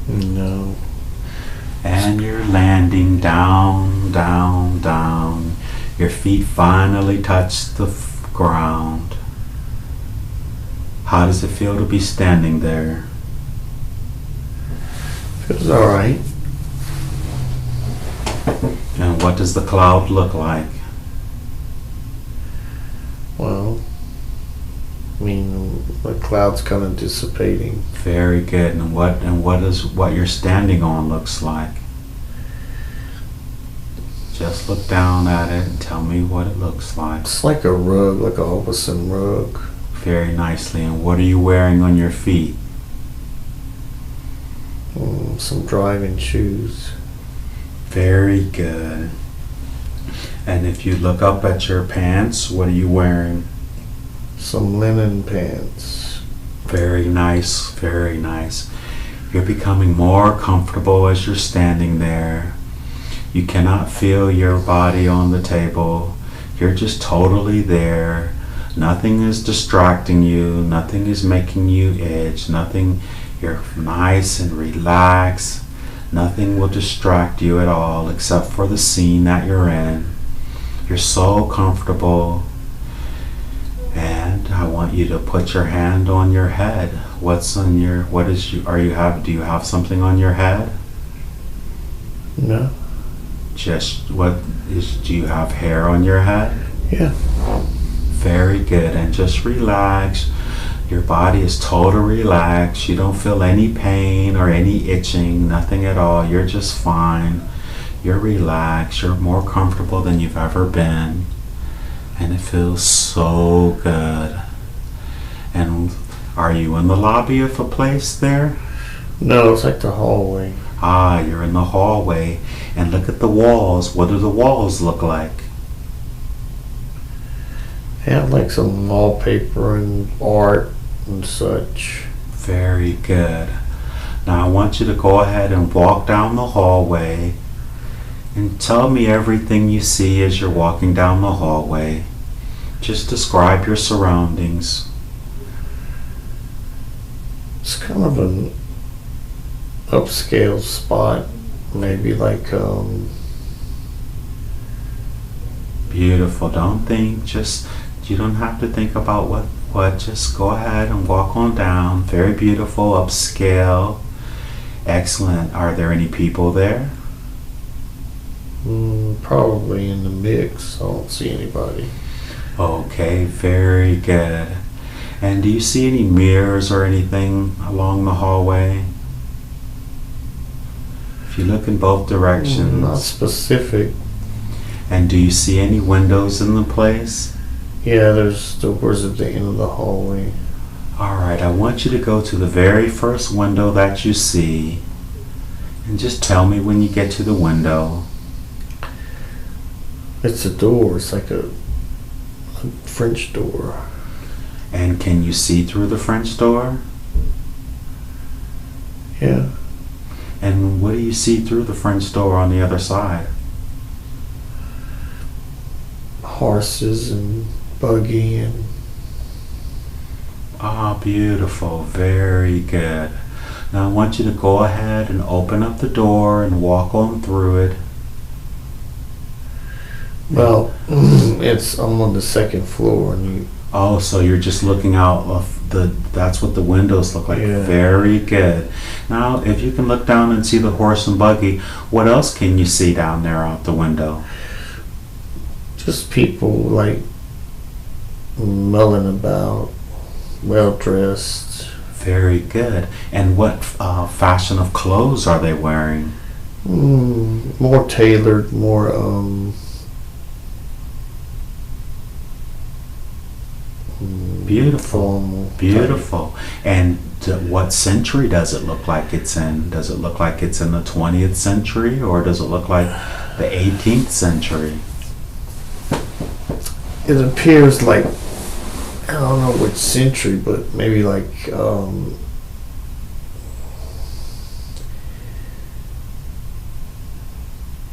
No. And you're landing down, down, down. Your feet finally touch the ground. How does it feel to be standing there? Feels alright. And what does the cloud look like? Well, I mean, the cloud's kind of dissipating. Very good. And what you're standing on looks like? Just look down at it and tell me what it looks like. It's like a rug, like a Hobson rug. Very nicely. And what are you wearing on your feet? Some driving shoes. Very good. And if you look up at your pants, what are you wearing? Some linen pants. Very nice, very nice. You're becoming more comfortable as you're standing there. You cannot feel your body on the table. You're just totally there. Nothing is distracting you. Nothing is making you itch. Nothing. You're nice and relaxed. Nothing will distract you at all except for the scene that you're in. You're so comfortable. And I want you to put your hand on your head. Do you have something on your head? No. Do you have hair on your head? Yeah. Very good. And just relax. Your body is totally relaxed. You don't feel any pain or any itching, nothing at all. You're just fine. You're relaxed. You're more comfortable than you've ever been. And it feels so good. And are you in the lobby of a place there? No, it's like the hallway. Ah, you're in the hallway. And look at the walls. What do the walls look like? They have like some wallpaper and art and such. Very good. Now I want you to go ahead and walk down the hallway and tell me everything you see as you're walking down the hallway. Just describe your surroundings. It's kind of an upscale spot. Maybe like Beautiful. Don't think, you don't have to think about what, just go ahead and walk on down. Very beautiful, upscale. Excellent. Are there any people there? Probably in the mix. I don't see anybody. Okay, very good. And do you see any mirrors or anything along the hallway? If you look in both directions. Not specific. And do you see any windows in the place? Yeah, there's doors at the end of the hallway. Alright, I want you to go to the very first window that you see. And just tell me when you get to the window. It's a door. It's like a French door. And can you see through the French door? Yeah. And what do you see through the French door on the other side? Horses and buggy and... Ah, beautiful. Very good. Now I want you to go ahead and open up the door and walk on through it. Well, I'm on the second floor and Oh, so you're just looking out of that's what the windows look like. Yeah. Very good. Now, if you can look down and see the horse and buggy, what else can you see down there out the window? just people like mulling about, well dressed. Very good. And what fashion of clothes are they wearing? More tailored, more beautiful, formal beautiful. And what century does it look like it's in? Does it look like it's in the 20th century, or does it look like the 18th century? It appears like, I don't know which century, but maybe like the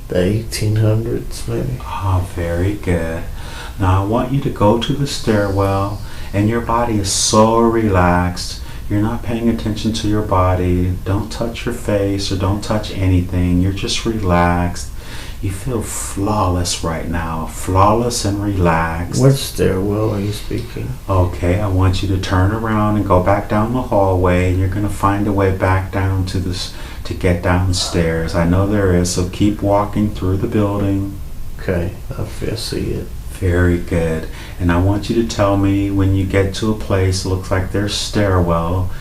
1800s maybe. Ah, very good. Now I want you to go to the stairwell, and your body is so relaxed. You're not paying attention to your body. Don't touch your face or don't touch anything. You're just relaxed. You feel flawless right now. Flawless and relaxed. What stairwell are you speaking? Okay, I want you to turn around and go back down the hallway. You're going to find a way back down to this to get downstairs. I know there is, so keep walking through the building. Okay, I see it. Very good. And I want you to tell me when you get to a place, it looks like there's stairwell.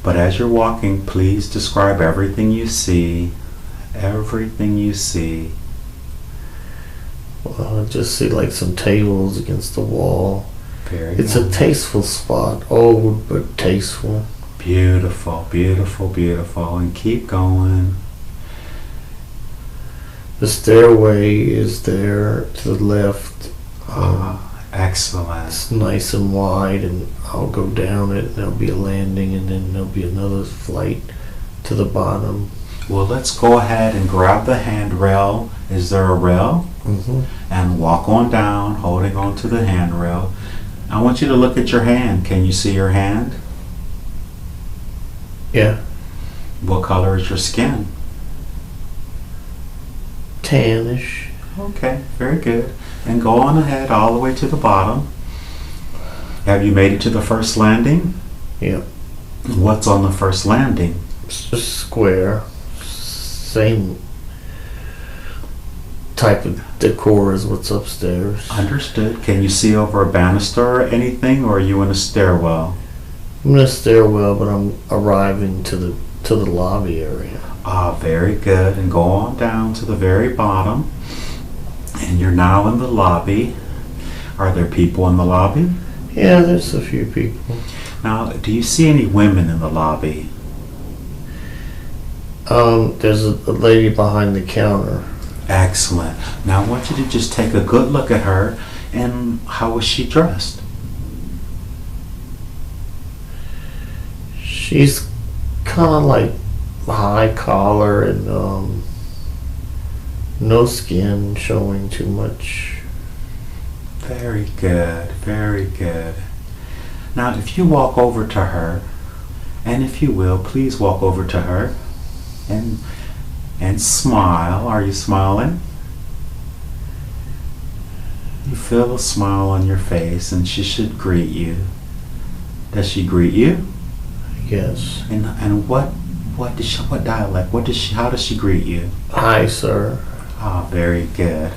But as you're walking, please describe everything you see. Everything you see. Well, I just see like some tables against the wall. Very It's good. a tasteful spot. Old but tasteful. Beautiful, beautiful, beautiful. And keep going. The stairway is there to the left. Excellent. It's nice and wide, and I'll go down it, and there'll be a landing, and then there'll be another flight to the bottom. Well, let's go ahead and grab the handrail. Is there a rail? Mm-hmm. And walk on down, holding on to the handrail. I want you to look at your hand. Can you see your hand? Yeah. What color is your skin? Tannish. Okay, very good. And go on ahead all the way to the bottom. Have you made it to the first landing? Yep. What's on the first landing? It's just square. Same type of decor as what's upstairs. Understood. Can you see over a banister or anything, or are you in a stairwell? I'm in a stairwell, but I'm arriving to the lobby area. Very good. And go on down to the very bottom. And you're now in the lobby. Are there people in the lobby? Yeah, there's a few people. Now, do you see any women in the lobby? There's a lady behind the counter. Excellent. Now I want you to just take a good look at her. And how is she dressed? She's kind of like high collar and no skin showing too much. Very good, very good. Now if you walk over to her, and if you will, please walk over to her and smile. Are you smiling? You feel a smile on your face, and she should greet you. Does she greet you? Yes. And what dialect? How does she greet you? Hi, sir. Ah, very good.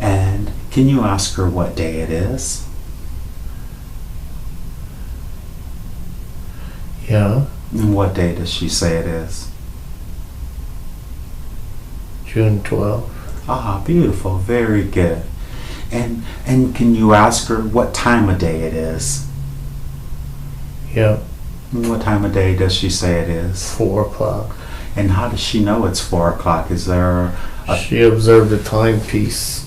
And can you ask her what day it is? Yeah. And what day does she say it is? June 12th. Ah, beautiful. Very good. And can you ask her what time of day it is? Yep. And what time of day does she say it is? 4 o'clock. And how does she know it's 4 o'clock? Is there She observed the timepiece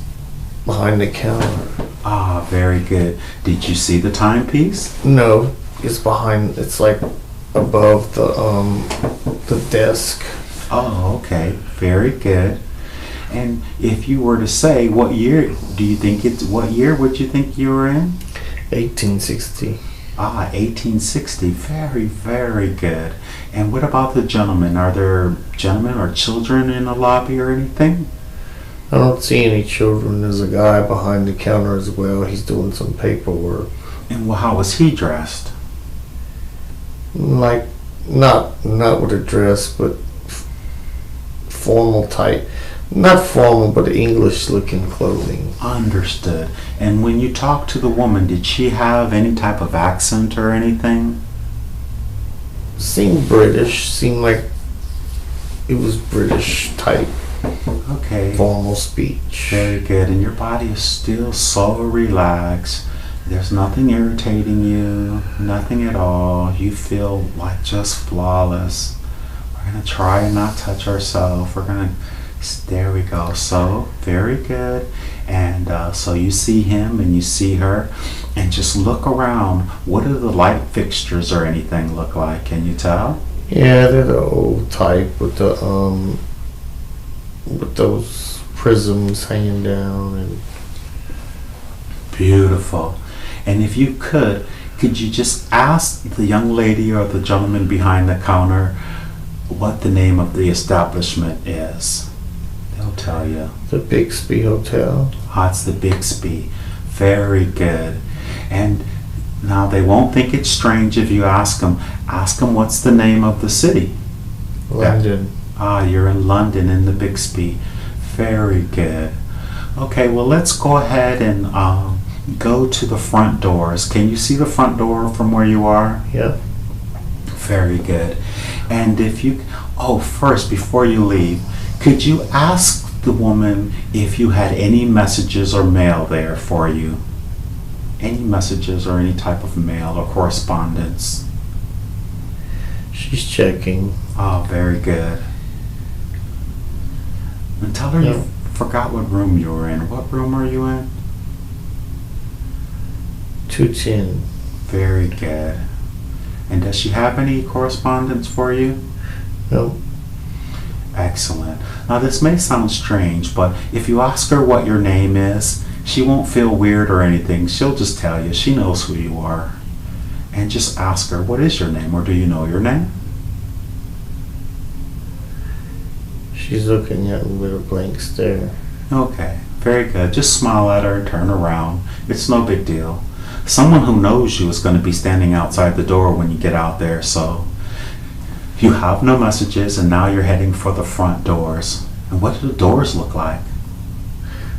behind the counter. Ah, very good. Did you see the timepiece? No, it's behind. It's like above the desk. Oh, okay. Very good. And if you were to say what year what year would you think you were in? 1860. Ah, 1860. Very, very good. And what about the gentlemen? Are there gentlemen or children in the lobby or anything? I don't see any children. There's a guy behind the counter as well. He's doing some paperwork. And how was he dressed? Like, not with a dress, but formal type. Not formal, but English-looking clothing. Understood. And when you talked to the woman, did she have any type of accent or anything? Seemed British. Seemed like it was British type. Okay. Formal speech. Very good. And your body is still so relaxed. There's nothing irritating you. Nothing at all. You feel like just flawless. We're going to try and not touch ourselves. We're going to... There we go. So, very good. And so you see him and you see her. And just look around. What do the light fixtures or anything look like? Can you tell? Yeah, they're the old type with the with those prisms hanging down and Beautiful. And if you could, Could you just ask the young lady or the gentleman behind the counter what the name of the establishment is? They'll tell you. The Bixby Hotel. Ah, it's the Bixby. Very good. And now they won't think it's strange if you ask them. Ask them what's the name of the city. London. Ah, you're in London in the Bixby. Very good. Okay, well let's go ahead and go to the front doors. Can you see the front door from where you are? Yep. Very good. And if you, first, before you leave, could you ask the woman if you had any messages or mail there for you? Any messages or any type of mail or correspondence? She's checking. Oh, very good. And tell her Yeah. you forgot what room you were in. What room are you in? 210. Very good. And does she have any correspondence for you? Nope. Excellent. Now this may sound strange, but if you ask her what your name is, she won't feel weird or anything. She'll just tell you. She knows who you are. And just ask her, what is your name, or do you know your name? She's looking at me with a blank stare. Okay, very good. Just smile at her and turn around. It's no big deal. Someone who knows you is going to be standing outside the door when you get out there, so you have no messages, and now you're heading for the front doors. And what do the doors look like?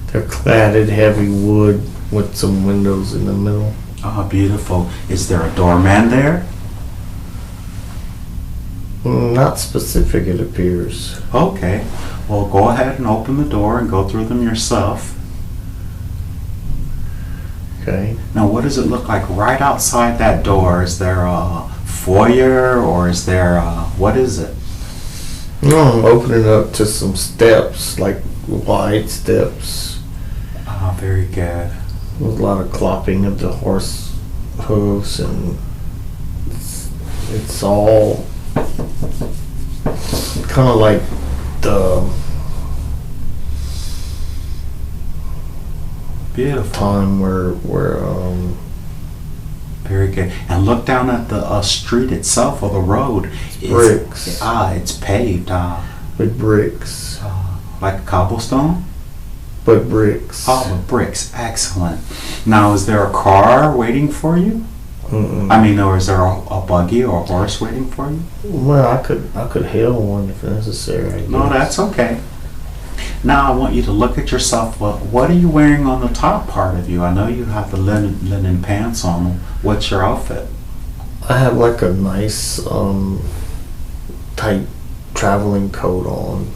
They're cladded heavy wood with some windows in the middle. Oh, beautiful. Is there a doorman there? Not specific, it appears. Okay. Well, go ahead and open the door and go through them yourself. Okay. Now, what does it look like right outside that door? Is there a foyer, or is there what is it? No, I'm opening up to some steps, like wide steps. Oh, very good. With a lot of clopping of the horse hooves, and it's all kind of like the Beautiful. time where Very good. And look down at the street itself, or the road. It's bricks. It's paved. With bricks. Like cobblestone? But bricks. Oh, with bricks. Excellent. Now, is there a car waiting for you? Mm-mm. I mean, or is there a buggy or a horse waiting for you? Well, I could hail one if necessary, I guess. No, that's okay. Now I want you to look at yourself. What are you wearing on the top part of you? I know you have the linen pants on. What's your outfit? I have like a nice tight traveling coat on.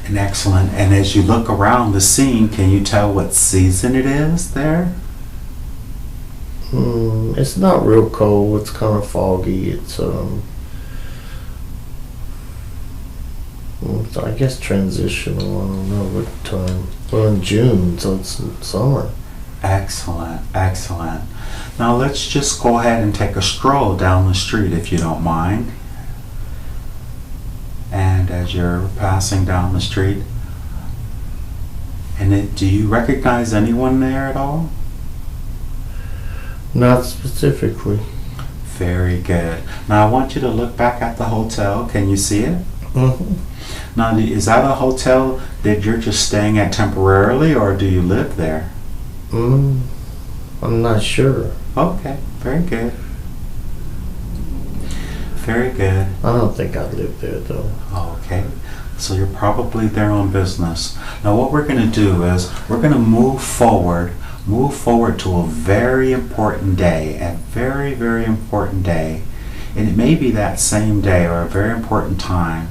And excellent. And as you look around the scene, can you tell what season it is there? It's not real cold. It's kind of foggy. It's I guess transitional. I don't know what time. Well, in June, so it's summer. Excellent, excellent. Now let's just go ahead and take a stroll down the street, if you don't mind. And as you're passing down the street, do you recognize anyone there at all? Not specifically. Very good. Now I want you to look back at the hotel. Can you see it? Mm-hmm. Now, is that a hotel that you're just staying at temporarily, or do you live there? I'm not sure. Okay, very good. Very good. I don't think I live there though. Okay, so you're probably there on business. Now what we're going to do is we're going to move forward to a very important day, a very, very important day. And it may be that same day or a very important time.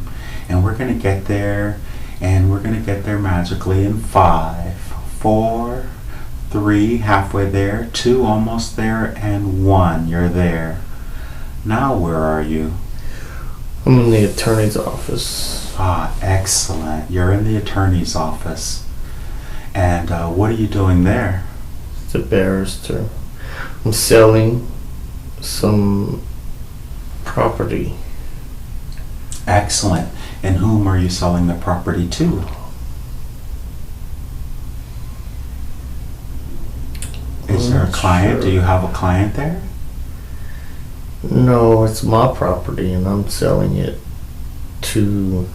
And we're going to get there, and we're going to get there magically in 5, 4, 3, halfway there, 2, almost there, and 1, you're there. Now where are you? I'm in the attorney's office. Ah, excellent. You're in the attorney's office. And what are you doing there? It's a barrister. I'm selling some property. Excellent. And whom are you selling the property to? Is there a client? Do you have a client there? No, it's my property and I'm selling it to,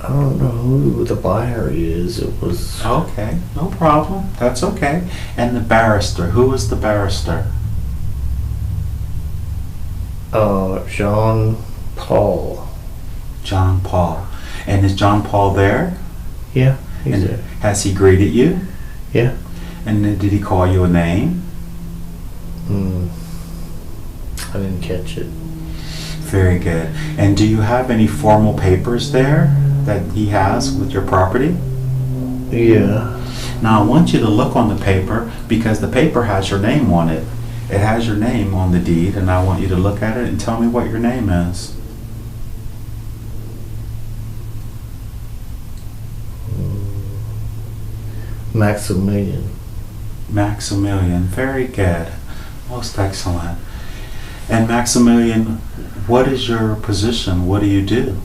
I don't know who the buyer is. It was Okay, no problem. That's okay. And the barrister, who is the barrister? John Paul. John Paul. And is John Paul there? Yeah, he's And there. has he greeted you? Yeah. And then did he call you a name? I didn't catch it. Very good. And do you have any formal papers there that he has with your property? Yeah. Now I want you to look on the paper because the paper has your name on it. It has your name on the deed, and I want you to look at it and tell me what your name is. Maximilian. Maximilian. Very good. Most excellent. And Maximilian, what is your position? What do you do?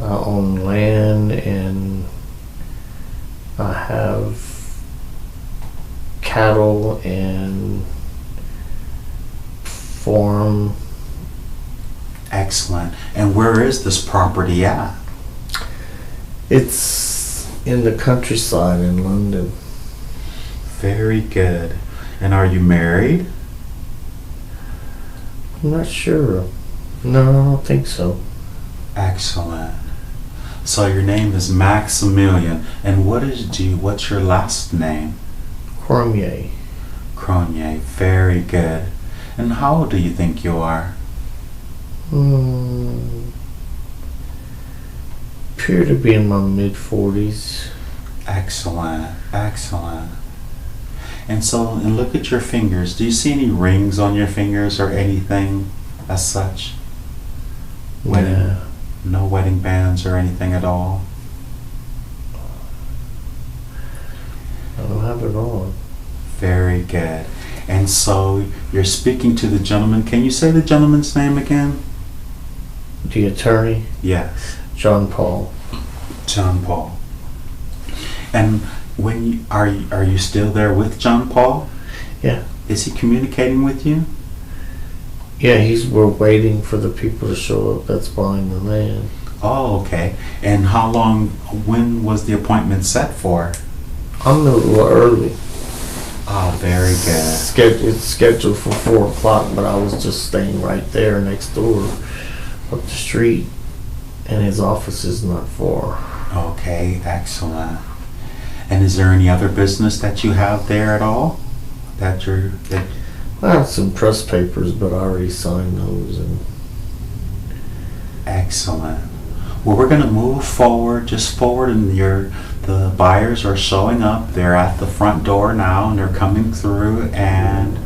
I own land and I have cattle and farm. Excellent. And where is this property at? It's in the countryside in London. Very good. And are you married? I'm not sure. No, I don't think so. Excellent. So your name is Maximilian. And what's your last name? Cormier. Cronier. Very good. And how old do you think you are? Appear to be in my mid-40s. Excellent. Excellent. And look at your fingers. Do you see any rings on your fingers or anything as such? Yeah. No wedding bands or anything at all? I don't have it on. Very good. And so you're speaking to the gentleman. Can you say the gentleman's name again? The attorney, Yes. John Paul. John Paul. And are you still there with John Paul? Yeah. Is he communicating with you? Yeah, we're waiting for the people to show up that's buying the land. Oh, okay. And when was the appointment set for? I'm a little early. Oh, very good. It's scheduled for 4 o'clock, but I was just staying right there next door, up the street, and his office is not far. Okay, excellent. And is there any other business that you have there at all? I have some press papers, but I already signed those. Excellent. Well, we're going to move forward, just forward, and the buyers are showing up. They're at the front door now, and they're coming through. And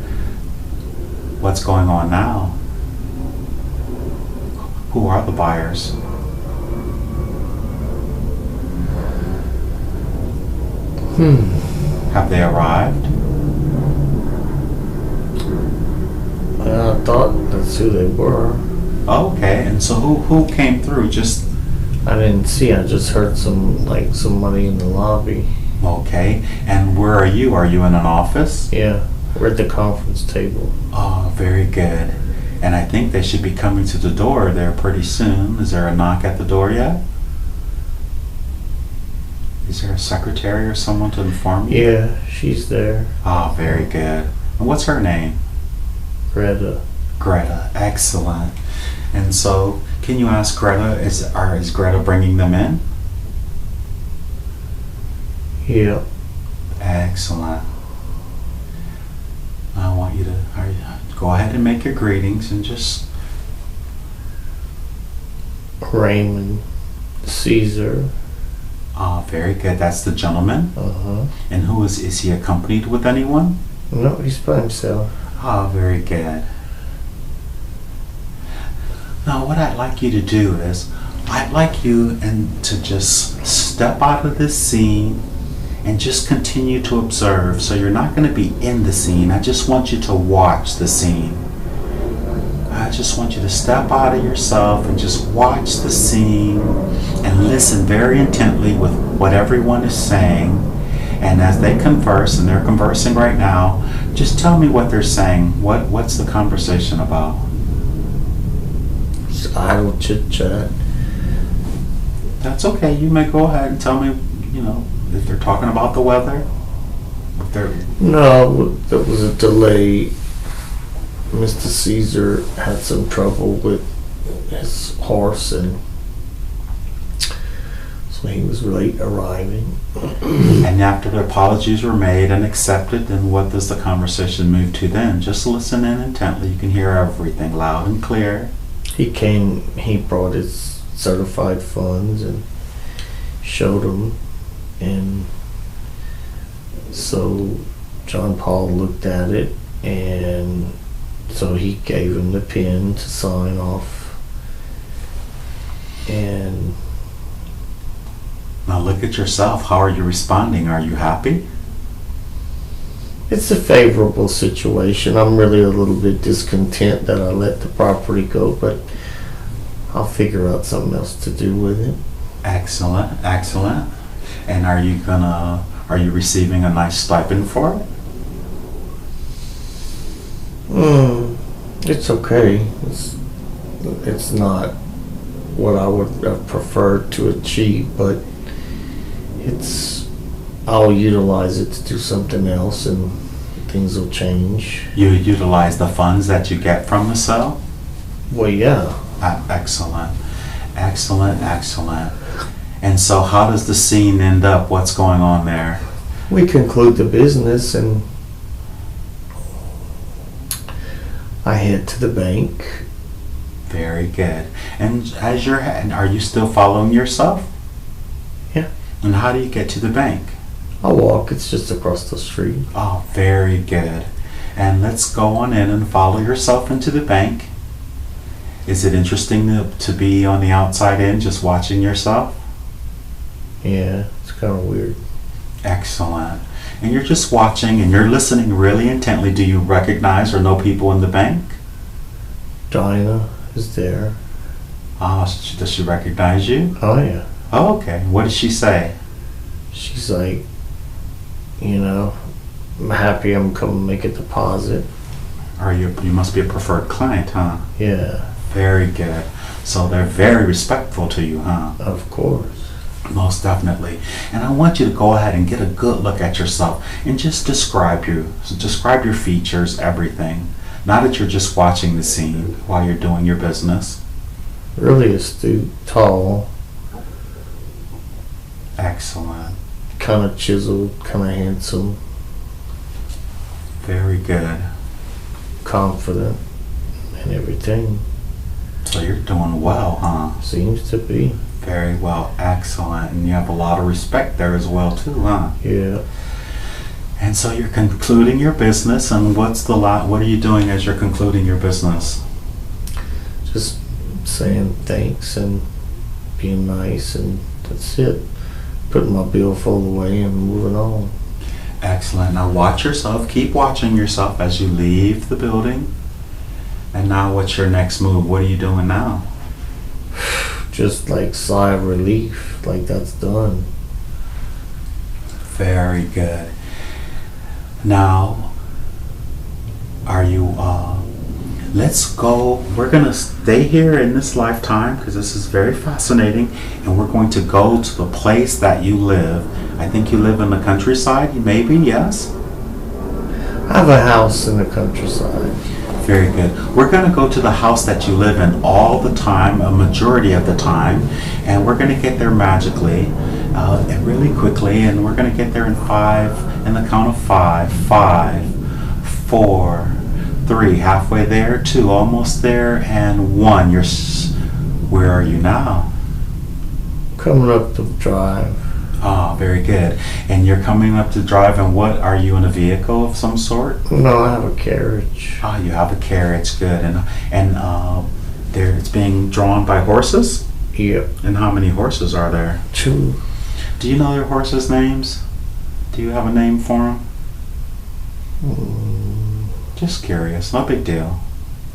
what's going on now? Who are the buyers? Have they arrived? I thought that's who they were. Okay, and so who came through? I didn't see. I just heard somebody in the lobby. Okay, and where are you? Are you in an office? Yeah, we're at the conference table. Oh, very good. And I think they should be coming to the door there pretty soon. Is there a knock at the door yet? Is there a secretary or someone to inform you? Yeah, she's there. Oh, very good. And what's her name? Greta. Greta. Excellent. And so, can you ask Greta, is Greta bringing them in? Yeah. Excellent. I want you to go ahead and make your greetings and just... Raymond Caesar. Oh, very good. That's the gentleman. And who is he accompanied with anyone? No, he's by himself. Oh, very good. Now, what I'd like you to do is, I'd like you to just step out of this scene and just continue to observe. So you're not going to be in the scene. I just want you to watch the scene. I just want you to step out of yourself and just watch the scene and listen very intently with what everyone is saying. And as they converse, and they're conversing right now, just tell me what they're saying. What's the conversation about? Just idle chit chat. That's okay. You may go ahead and tell me, if they're talking about the weather. If they're No, there was a delay. Mr. Caesar had some trouble with his horse, and so he was late arriving. And after the apologies were made and accepted, then what does the conversation move to then? Just listen in intently. You can hear everything loud and clear. He brought his certified funds and showed them, and so John Paul looked at it, and so he gave him the pen to sign off. And now look at yourself. How are you responding? Are you happy? it's a favorable situation. I'm really a little bit discontent that I let the property go, but I'll figure out something else to do with it. Excellent, excellent. And are you receiving a nice stipend for it? It's okay. It's not what I would have preferred to achieve, but I'll utilize it to do something else, and things will change. You utilize the funds that you get from the sale? Well, yeah. Excellent, excellent, excellent. And so how does the scene end up? What's going on there? We conclude the business, and I head to the bank. Very good. And are you still following yourself? Yeah. And how do you get to the bank? I walk. It's just across the street. Oh, very good. And let's go on in and follow yourself into the bank. Is it interesting to be on the outside in, just watching yourself? Yeah, it's kind of weird. Excellent. And you're just watching and you're listening really intently. Do you recognize or know people in the bank? Dinah is there. Does she recognize you? Oh, yeah. Oh, okay. What does she say? She's like, I'm happy I'm coming to make a deposit. You must be a preferred client, huh? Yeah. Very good. So they're very respectful to you, huh? Of course. Most definitely. And I want you to go ahead and get a good look at yourself and just describe your features, everything. Not that you're just watching the scene while you're doing your business. Really astute, tall, excellent, kind of chiseled, kind of handsome, very good, confident, and everything. So you're doing well, huh? Seems to be. Very well, excellent. And you have a lot of respect there as well too, huh? Yeah. And so you're concluding your business, and what are you doing as you're concluding your business? Just saying thanks and being nice, and that's it. Putting my billfold away and moving on. Excellent. Now watch yourself. Keep watching yourself as you leave the building. And now what's your next move? What are you doing now? Just like sigh of relief, like that's done. Very good. Now, are you, let's go, we're going to stay here in this lifetime because this is very fascinating, and we're going to go to the place that you live. I think you live in the countryside, maybe, yes? I have a house in the countryside. Very good. We're going to go to the house that you live in all the time, a majority of the time, and we're going to get there magically and really quickly, and we're going to get there in the count of 5, 5, 4, 3, halfway there, 2, almost there, and 1. Where are you now? Coming up the drive. Ah, very good. And you're coming up to drive, and what, are you in a vehicle of some sort? No, I have a carriage. Ah, you have a carriage, good. And it's being drawn by horses? Yep. And how many horses are there? 2. Do you know your horses' names? Do you have a name for them? Just curious, no big deal.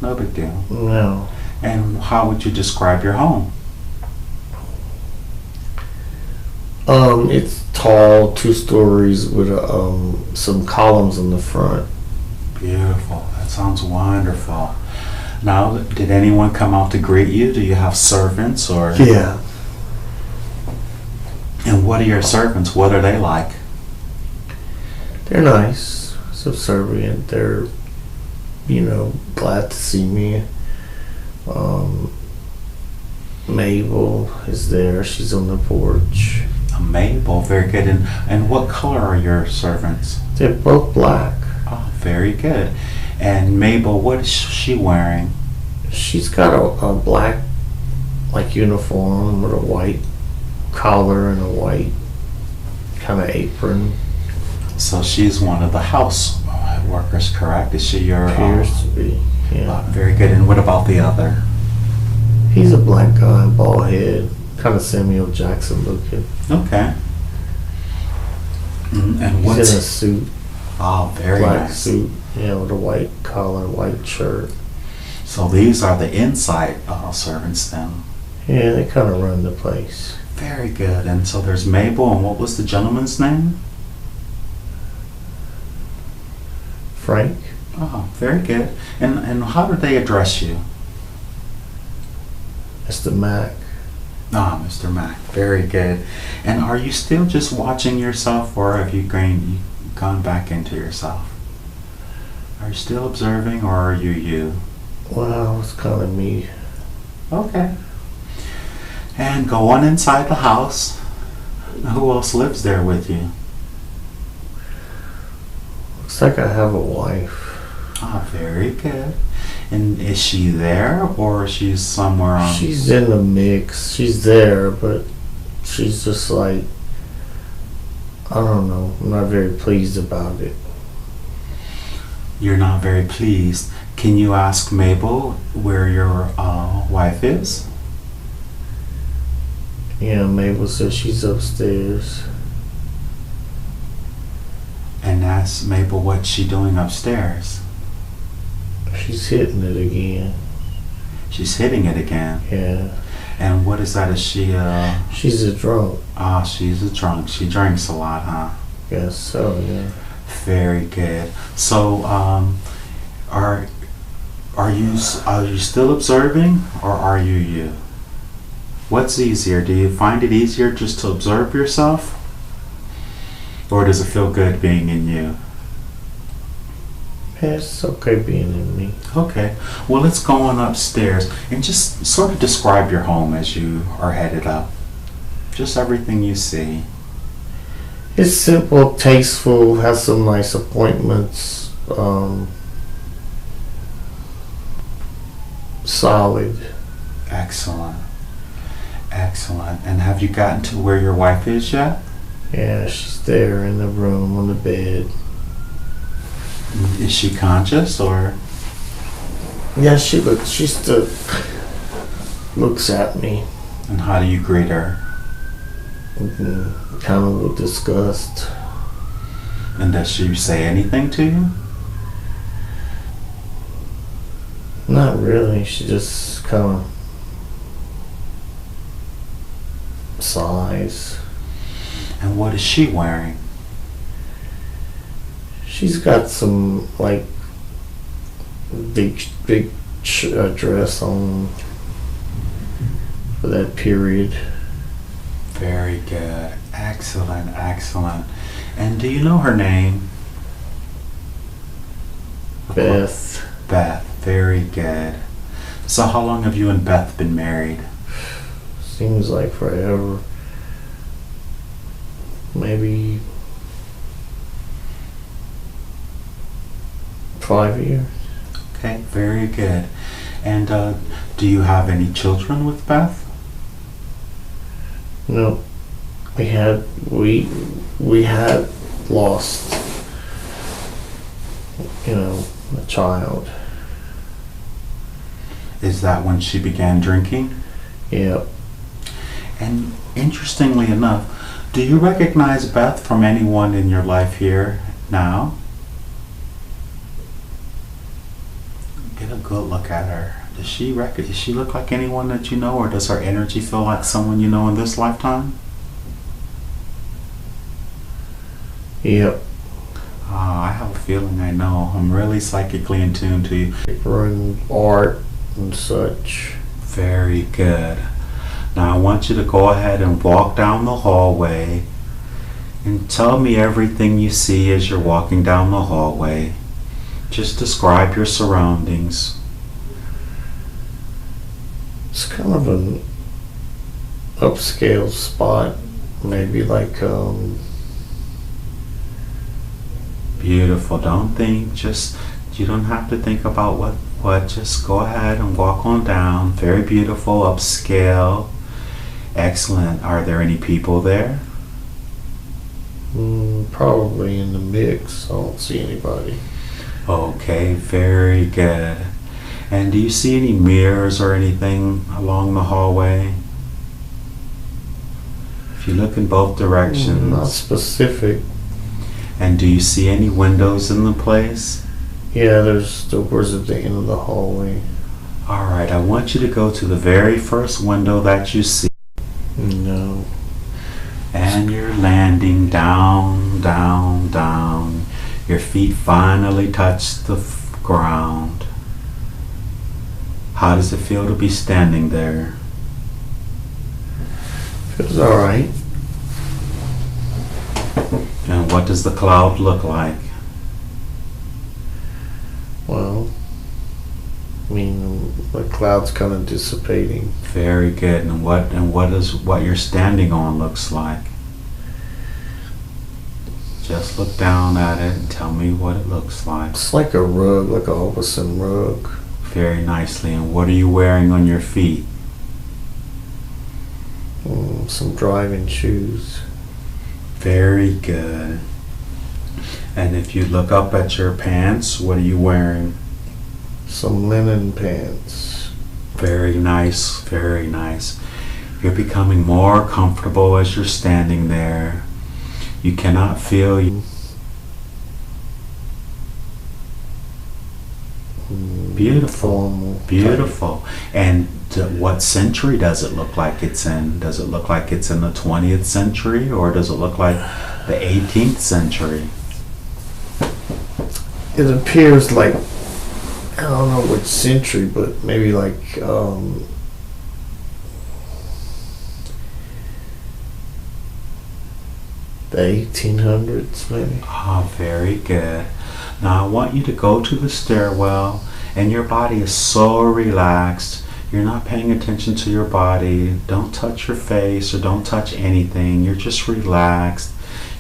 No big deal. No. And how would you describe your home? It's tall, 2 stories with some columns in the front. Beautiful. That sounds wonderful. Now, did anyone come out to greet you? Do you have servants or? Yeah. And what are your servants? What are they like? They're nice, subservient. They're, glad to see me. Mabel is there. She's on the porch. Mabel, very good. And what color are your servants? They're both black. Oh, very good. And Mabel, what is she wearing? She's got a black, uniform with a white collar and a white kind of apron. So she's one of the house workers, correct? Is she your? Appears to be. Yeah. Very good. And what about the other? He's a black guy, bald head, kind of Samuel Jackson looking. Okay. And He's what's in a suit. Oh, very black nice. suit, with a white collar, white shirt. So these are the inside servants then. Yeah, they kind of run the place. Very good. And so there's Mabel, and what was the gentleman's name? Frank? Oh, very good. And how did they address you? Mr. Mac. Ah, Mr. Mac. Very good. And are you still just watching yourself, or have you gone back into yourself? Are you still observing, or are you you? Well, it's kind of me. Okay. And go on inside the house. Who else lives there with you? Looks like I have a wife. Ah, very good. And is she there, or she's somewhere on? She's in the mix. She's there, but she's just like, I don't know. I'm not very pleased about it. You're not very pleased. Can you ask Mabel where your wife is? Yeah, Mabel says she's upstairs. And ask Mabel what's she doing upstairs. She's hitting it again. She's hitting it again. Yeah. And what is that? Is she She's a drunk. Ah, she's a drunk. She drinks a lot, huh? Guess so, yeah. Very good. So, are you still observing, or are you you? What's easier? Do you find it easier just to observe yourself, or does it feel good being in you? Yeah, it's okay being in me. Okay. Well, let's go on upstairs and just sort of describe your home as you are headed up. Just everything you see. It's simple, tasteful, has some nice appointments. Solid. Excellent. Excellent. And have you gotten to where your wife is yet? Yeah, she's there in the room on the bed. Is she conscious, or? Yeah, she still looks at me. And how do you greet her? Kind of with disgust. And does she say anything to you? Not really. She just kind of sighs. And what is she wearing? She's got some big dress on for that period. Very good. Excellent, excellent. And do you know her name? Beth. Beth. Very good. So how long have you and Beth been married? Seems like forever. Maybe 5 years. Okay, very good. And do you have any children with Beth? No. We had lost, a child. Is that when she began drinking? Yep. And interestingly enough, do you recognize Beth from anyone in your life here now? Get a good look look at her. Does she look like anyone that you know, or does her energy feel like someone you know in this lifetime? Yep. I have a feeling I know. I'm really psychically in tune to you. Paper and art and such. Very good. Now I want you to go ahead and walk down the hallway and tell me everything you see as you're walking down the hallway. Just describe your surroundings. It's kind of an upscale spot, maybe like Beautiful. Don't think, you don't have to think about what, just go ahead and walk on down. Very beautiful, upscale. Excellent. Are there any people there? probably in the mix. I don't see anybody. Okay, very good. And do you see any mirrors or anything along the hallway? If you look in both directions. Not specific. And do you see any windows in the place? Yeah, there's doors at the end of the hallway. Alright, I want you to go to the very first window that you see. No. And you're landing down, down, down. Your feet finally touch the ground. How does it feel to be standing there? Feels alright. And what does the cloud look like? Well, I mean, the cloud's kind of dissipating. Very good. And what you're standing on looks like? Just look down at it and tell me what it looks like. It's like a rug, like a Hobson rug. Very nicely. And what are you wearing on your feet? Some driving shoes. Very good. And if you look up at your pants, what are you wearing? Some linen pants. Very nice, very nice. You're becoming more comfortable as you're standing there. You cannot feel beautiful, beautiful. And what century does it look like it's in? Does it look like it's in the 20th century, or does it look like the 18th century? It appears like, I don't know which century, but maybe like the 1800s, maybe. Ah, very good. Now I want you to go to the stairwell, and your body is so relaxed. You're not paying attention to your body. Don't touch your face or don't touch anything. You're just relaxed.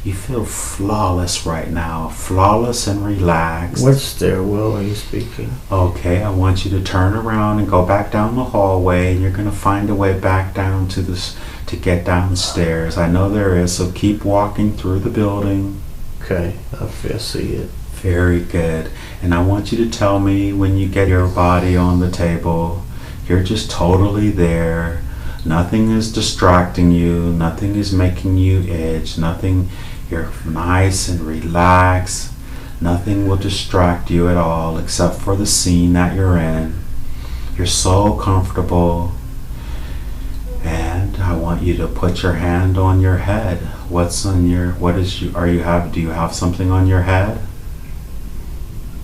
You feel flawless right now. Flawless and relaxed. What stairwell are you speaking? Okay, I want you to turn around and go back down the hallway, and you're going to find a way back down to this to get downstairs. I know there is, so keep walking through the building. Okay, I see it. Very good. And I want you to tell me when you get your body on the table, you're just totally there. Nothing is distracting you. Nothing is making you itch. Nothing. You're nice and relaxed. Nothing will distract you at all except for the scene that you're in. You're so comfortable. And I want you to put your hand on your head. Do you have something on your head?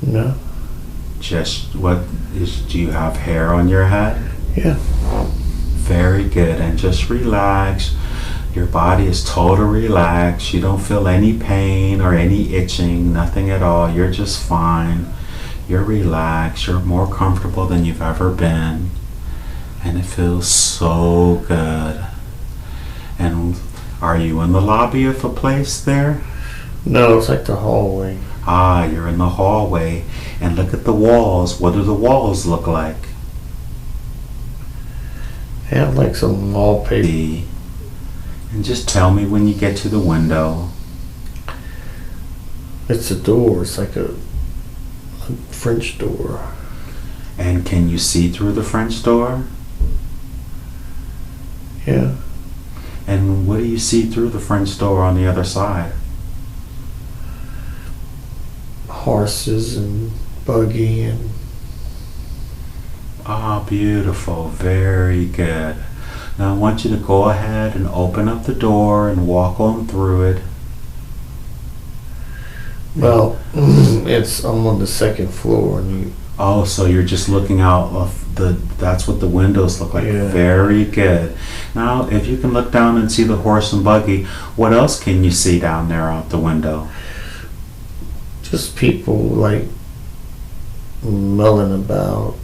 No. Do you have hair on your head? Yeah. Very good. And just relax. Your body is totally relaxed. You don't feel any pain or any itching, nothing at all. You're just fine. You're relaxed. You're more comfortable than you've ever been. And it feels so good. And are you in the lobby of a place there? No, it's like the hallway. Ah, you're in the hallway. And look at the walls. What do the walls look like? They have like some wallpaper. And just tell me when you get to the window. It's a door. It's like a French door. And can you see through the French door? Yeah. And what do you see through the French door on the other side? Horses and buggy and Ah, beautiful. Very good. Now I want you to go ahead and open up the door and walk on through it. Well, I'm on the second floor, and Oh, so you're just looking out of that's what the windows look like. Yeah. Very good. Now, if you can look down and see the horse and buggy, what else can you see down there out the window? just people like mulling about,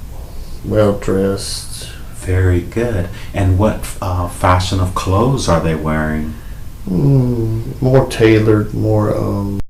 well dressed. Very good. And what fashion of clothes are they wearing? More tailored, more